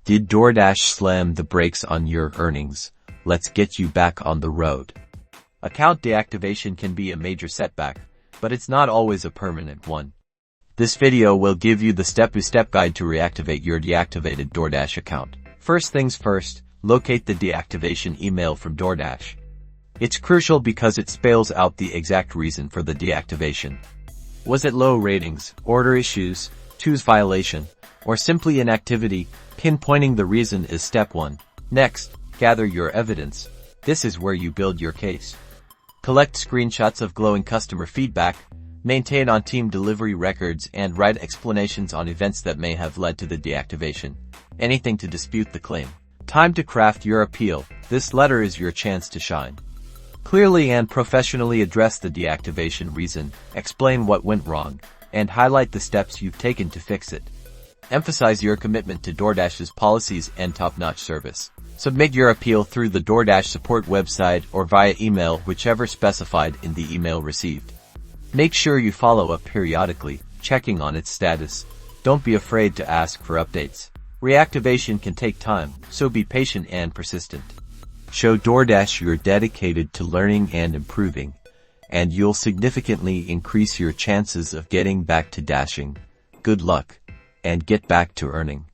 Did DoorDash slam the brakes on your earnings? Let's get you back on the road. Account deactivation can be a major setback, but it's not always a permanent one. This video will give you the step-by-step guide to reactivate your deactivated DoorDash account. First things first, locate the deactivation email from DoorDash. It's crucial because it spells out the exact reason for the deactivation. Was it low ratings, order issues, tools violation, or simply inactivity? Pinpointing the reason is step 1. Next, gather your evidence. This is where you build your case. Collect screenshots of glowing customer feedback, maintain on-team delivery records, and write explanations on events that may have led to the deactivation. Anything to dispute the claim. Time to craft your appeal. This letter is your chance to shine. Clearly and professionally address the deactivation reason, explain what went wrong, and highlight the steps you've taken to fix it. Emphasize your commitment to DoorDash's policies and top-notch service. Submit your appeal through the DoorDash support website or via email, whichever specified in the email received. Make sure you follow up periodically, checking on its status. Don't be afraid to ask for updates. Reactivation can take time, so be patient and persistent. Show DoorDash you're dedicated to learning and improving, and you'll significantly increase your chances of getting back to dashing. Good luck, and get back to earning.